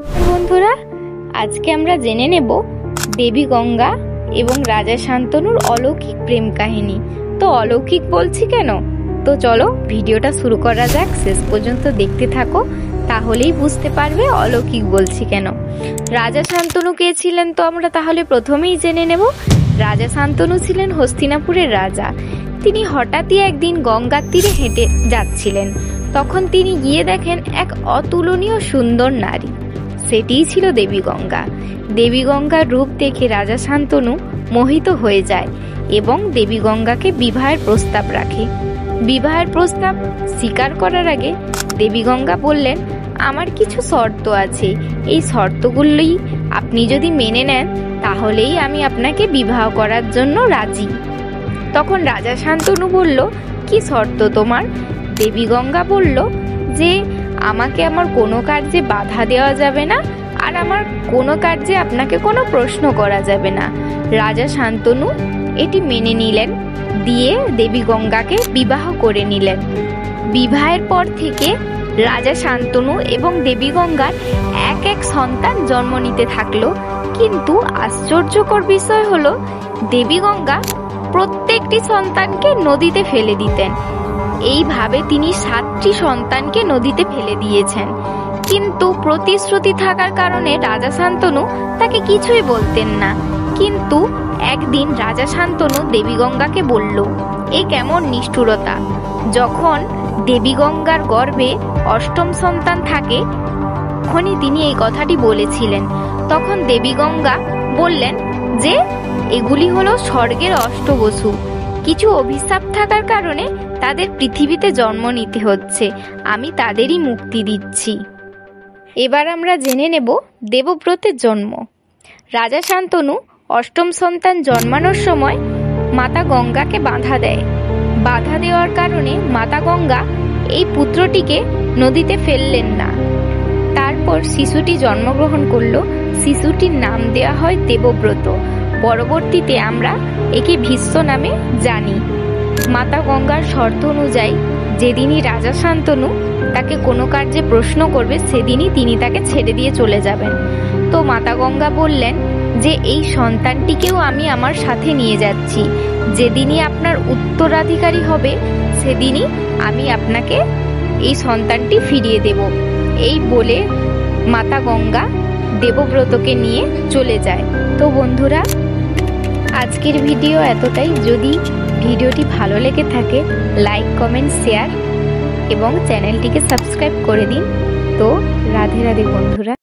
বন্ধুরা, আজকে আমরা জেনে নেব দেবী গঙ্গা এবং রাজা শান্তনুর অলৌকিক প্রেম কাহিনী। তো অলৌকিক বলছি কেন? তো চলো ভিডিওটা শুরু করা যাক, শেষ পর্যন্ত দেখতে থাকো, তাহলেই বুঝতে পারবে অলৌকিক বলছি কেন। রাজা শান্তনু কে ছিলেন? তো আমরা তাহলে প্রথমেই জেনে নেব। রাজা শান্তনু ছিলেন হস্তিনাপুরের রাজা। তিনি হঠাৎই একদিন গঙ্গার তীরে হেঁটে যাচ্ছিলেন। তখন তিনি গিয়ে দেখেন এক অতুলনীয় সুন্দর নারী, সেটিই ছিল দেবী গঙ্গা। দেবী গঙ্গার রূপ দেখে রাজা শান্তনু মোহিত হয়ে যায় এবং দেবী গঙ্গাকে বিবাহের প্রস্তাব রাখে। বিবাহের প্রস্তাব স্বীকার করার আগে দেবী গঙ্গা বললেন, আমার কিছু শর্ত আছে, এই শর্তগুলোই আপনি যদি মেনে নেন তাহলেই আমি আপনাকে বিবাহ করার জন্য রাজি। তখন রাজা শান্তনু বলল, কি শর্ত তোমার? দেবী গঙ্গা বলল যে আমাকে আমার কোনো কার্যে বাধা দেওয়া যাবে না, আর আমার কোনো কার্যে আপনাকে কোনো প্রশ্ন করা যাবে না। রাজা শান্তনু এটি মেনে নিলেন, দিয়ে দেবী গঙ্গাকে বিবাহ করে নিলেন। বিবাহের পর থেকে রাজা শান্তনু এবং দেবী গঙ্গার এক এক সন্তান জন্ম নিতে থাকলো। কিন্তু আশ্চর্যকর বিষয় হলো, দেবী গঙ্গা প্রত্যেকটি সন্তানকে নদীতে ফেলে দিতেন। এইভাবে তিনি 7টি সন্তানকে নদীতে ফেলে দিয়েছেন। কিন্তু প্রতিশ্রুতি থাকার কারণে রাজা শান্তনু তাকে কিছুই বলতেন না। কিন্তু একদিন রাজা শান্তনু দেবী গঙ্গাকে বলল, এ কেমন নিষ্ঠুরতা! যখন দেবী গঙ্গার গর্ভে 8ম সন্তান থাকে, তখনই তিনি এই কথাটি বলেছিলেন। তখন দেবী গঙ্গা বললেন যে এগুলি হলো স্বর্গের অষ্টবসু, কিছু অভিশাপ থাকার কারণে তাদের পৃথিবীতে জন্ম নিতে হচ্ছে, আমি তাদেরই মুক্তি দিচ্ছি। এবার আমরা জেনে নেব দেবব্রতের জন্ম। রাজা শান্তনু 8ম সন্তান জন্মানোর সময় মাতা গঙ্গাকে বাধা দেয়। বাধা দেওয়ার কারণে মাতা গঙ্গা এই পুত্রটিকে নদীতে ফেললেন না। তারপর শিশুটি জন্মগ্রহণ করলো। শিশুটির নাম দেওয়া হয় দেবব্রত। পরবর্তীতে আমরা একে ভীষ্ম নামে জানি। মাতা গঙ্গার শর্ত অনুযায়ী যেদিনই রাজা শান্তনু তাকে কোনো কার্যে প্রশ্ন করবে, সেদিনই তিনি তাকে ছেড়ে দিয়ে চলে যাবেন। তো মাতা গঙ্গা বললেন যে এই সন্তানটিকেও আমি আমার সাথে নিয়ে যাচ্ছি, যেদিনই আপনার উত্তরাধিকারী হবে সেদিনই আমি আপনাকে এই সন্তানটি ফিরিয়ে দেব। এই বলে মাতা গঙ্গা দেবব্রতকে নিয়ে চলে যায়। তো বন্ধুরা, আজকের ভিডিও এতটাই। যদি ভিডিওটি ভালো লেগে থাকে লাইক, কমেন্ট, শেয়ার এবং চ্যানেলটিকে সাবস্ক্রাইব করে দিন। তো রাধে রাধে বন্ধুরা।